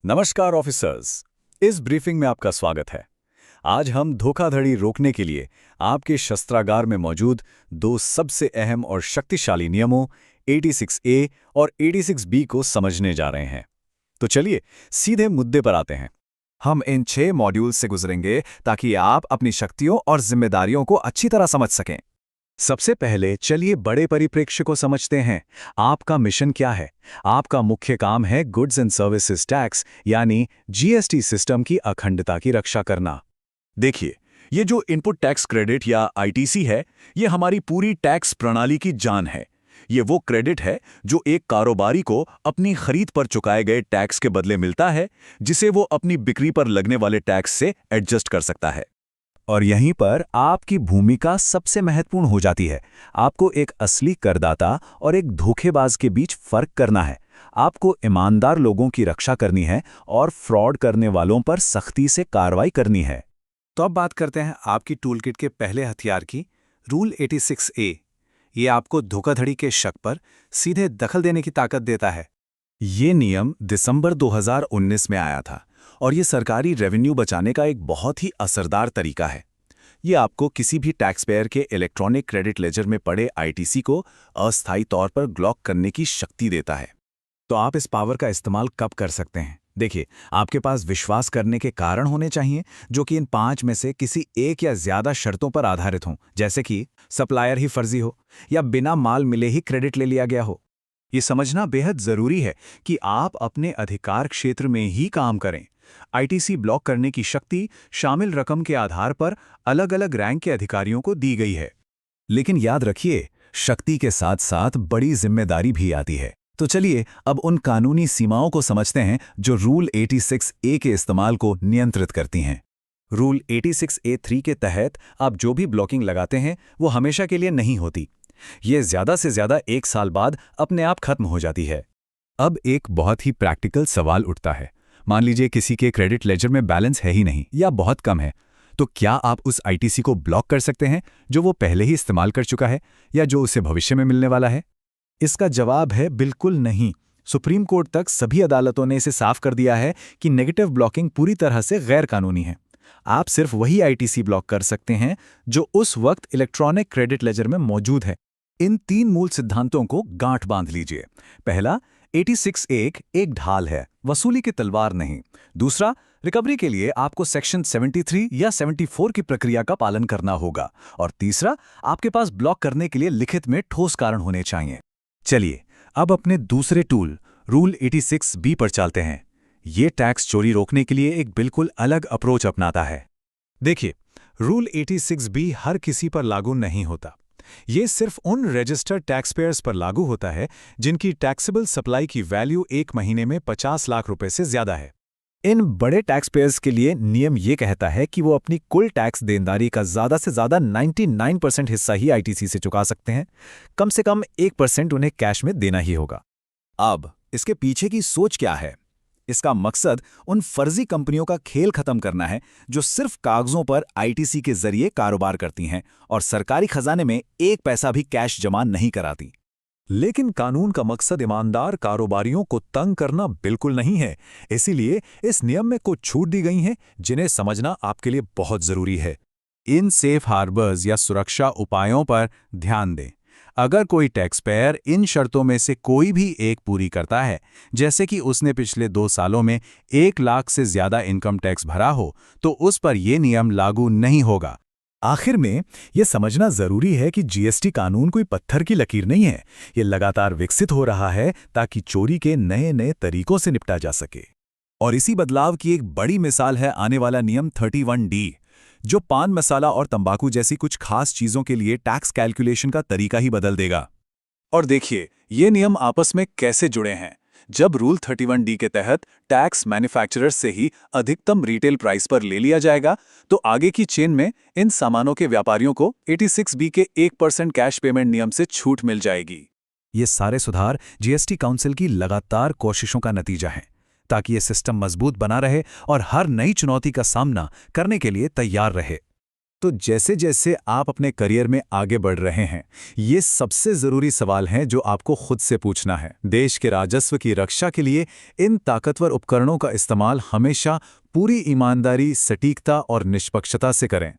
नमस्कार ऑफिसर्स। इस ब्रीफिंग में आपका स्वागत है। आज हम धोखाधड़ी रोकने के लिए आपके शस्त्रागार में मौजूद दो सबसे अहम और शक्तिशाली नियमों 86A और 86B को समझने जा रहे हैं। तो चलिए सीधे मुद्दे पर आते हैं। हम इन 6 मॉड्यूल से गुजरेंगे ताकि आप अपनी शक्तियों और जिम्मेदारियों को अच्छी तरह समझ सकें। सबसे पहले चलिए बड़े परिप्रेक्ष्य को समझते हैं। आपका मिशन क्या है? आपका मुख्य काम है गुड्स एंड सर्विसेज टैक्स यानी जीएसटी सिस्टम की अखंडता की रक्षा करना। देखिए, ये जो इनपुट टैक्स क्रेडिट या आईटीसी है, ये हमारी पूरी टैक्स प्रणाली की जान है। ये वो क्रेडिट है जो एक कारोबारी को अपनी खरीद पर चुकाए गए टैक्स के बदले मिलता है, जिसे वो अपनी बिक्री पर लगने वाले टैक्स से एडजस्ट कर सकता है। और यहीं पर आपकी भूमिका सबसे महत्वपूर्ण हो जाती है। आपको एक असली करदाता और एक धोखेबाज के बीच फर्क करना है। आपको ईमानदार लोगों की रक्षा करनी है और फ्रॉड करने वालों पर सख्ती से कार्रवाई करनी है। तो अब बात करते हैं आपकी टूलकिट के पहले हथियार की, रूल 86A। ये आपको धोखाधड़ी के शक पर सीधे दखल देने की ताकत देता है। ये नियम दिसंबर 2019 में आया था और ये सरकारी रेवेन्यू बचाने का एक बहुत ही असरदार तरीका है। ये आपको किसी भी टैक्स पेयर के इलेक्ट्रॉनिक क्रेडिट लेजर में पड़े आईटीसी को अस्थायी तौर पर ब्लॉक करने की शक्ति देता है। तो आप इस पावर का इस्तेमाल कब कर सकते हैं? देखिए, आपके पास विश्वास करने के कारण होने चाहिए जो कि इन 5 में से किसी एक या ज्यादा शर्तों पर आधारित हों, जैसे कि सप्लायर ही फर्जी हो या बिना माल मिले ही क्रेडिट ले लिया गया हो। ये समझना बेहद जरूरी है कि आप अपने अधिकार क्षेत्र में ही काम करें। आईटीसी ब्लॉक करने की शक्ति शामिल रकम के आधार पर अलग-अलग रैंक के अधिकारियों को दी गई है। लेकिन याद रखिए, शक्ति के साथ साथ बड़ी जिम्मेदारी भी आती है। तो चलिए अब उन कानूनी सीमाओं को समझते हैं जो रूल 86A के इस्तेमाल को नियंत्रित करती हैं। रूल 86A3 के तहत आप जो भी ब्लॉकिंग लगाते हैं वो हमेशा के लिए नहीं होती। ये ज्यादा से ज्यादा 1 साल बाद अपने आप खत्म हो जाती है। अब एक बहुत ही प्रैक्टिकल सवाल उठता है। मान लीजिए किसी के क्रेडिट लेजर में बैलेंस है ही नहीं या बहुत कम है, तो क्या आप उस आईटीसी को ब्लॉक कर सकते हैं जो वो पहले ही इस्तेमाल कर चुका है या जो उसे भविष्य में मिलने वाला है? इसका जवाब है बिल्कुल नहीं। सुप्रीम कोर्ट तक सभी अदालतों ने इसे साफ कर दिया है कि नेगेटिव ब्लॉकिंग पूरी तरह से गैर कानूनी है। आप सिर्फ वही आईटीसी ब्लॉक कर सकते हैं जो उस वक्त इलेक्ट्रॉनिक क्रेडिट लेजर में मौजूद है। इन 3 मूल सिद्धांतों को गांठ बांध लीजिए। पहला, 86A एक ढाल है, वसूली की तलवार नहीं। दूसरा, रिकवरी के लिए आपको सेक्शन 73 या 74 की प्रक्रिया का पालन करना होगा। और तीसरा, आपके पास ब्लॉक करने के लिए लिखित में ठोस कारण होने चाहिए। चलिए अब अपने दूसरे टूल रूल 86B पर चलते हैं। ये टैक्स चोरी रोकने के लिए एक बिल्कुल अलग अप्रोच अपनाता है। देखिए, रूल 86B हर किसी पर लागू नहीं होता। ये सिर्फ उन रजिस्टर्ड टैक्स पेयर्स पर लागू होता है जिनकी टैक्सेबल सप्लाई की वैल्यू 1 महीने में 50 लाख रुपए से ज्यादा है। इन बड़े टैक्स पेयर्स के लिए नियम ये कहता है कि वो अपनी कुल टैक्स देनदारी का ज्यादा से ज्यादा 99% हिस्सा ही आईटीसी से चुका सकते हैं। कम से कम 1% उन्हें कैश में देना ही होगा। अब इसके पीछे की सोच क्या है? इसका मकसद उन फर्जी कंपनियों का खेल खत्म करना है जो सिर्फ कागजों पर आईटीसी के जरिए कारोबार करती हैं और सरकारी खजाने में 1 पैसा भी कैश जमा नहीं कराती। लेकिन कानून का मकसद ईमानदार कारोबारियों को तंग करना बिल्कुल नहीं है। इसीलिए इस नियम में कुछ छूट दी गई हैं जिन्हें समझना आपके लिए बहुत जरूरी है। इन सेफ हार्बर्स या सुरक्षा उपायों पर ध्यान दें। अगर कोई टैक्स पेयर इन शर्तों में से कोई भी एक पूरी करता है, जैसे कि उसने पिछले 2 सालों में 1 लाख से ज्यादा इनकम टैक्स भरा हो, तो उस पर यह नियम लागू नहीं होगा। आखिर में यह समझना जरूरी है कि जीएसटी कानून कोई पत्थर की लकीर नहीं है। ये लगातार विकसित हो रहा है ताकि चोरी के नए-नए तरीकों से निपटा जा सके। और इसी बदलाव की एक बड़ी मिसाल है आने वाला नियम 31D, जो पान मसाला और तंबाकू जैसी कुछ खास चीजों के लिए टैक्स कैलकुलेशन का तरीका ही बदल देगा। और देखिए, ये नियम आपस में कैसे जुड़े हैं। जब रूल 31D के तहत टैक्स मैन्युफैक्चरर्स से ही अधिकतम रिटेल प्राइस पर ले लिया जाएगा, तो आगे की चेन में इन सामानों के व्यापारियों को 86B के 1% कैश पेमेंट नियम से छूट मिल जाएगी। ये सारे सुधार जीएसटी काउंसिल की लगातार कोशिशों का नतीजा है ताकि ये सिस्टम मजबूत बना रहे और हर नई चुनौती का सामना करने के लिए तैयार रहे। तो जैसे जैसे आप अपने करियर में आगे बढ़ रहे हैं, ये सबसे ज़रूरी सवाल हैं जो आपको खुद से पूछना है। देश के राजस्व की रक्षा के लिए इन ताकतवर उपकरणों का इस्तेमाल हमेशा पूरी ईमानदारी, सटीकता और निष्पक्षता से करें।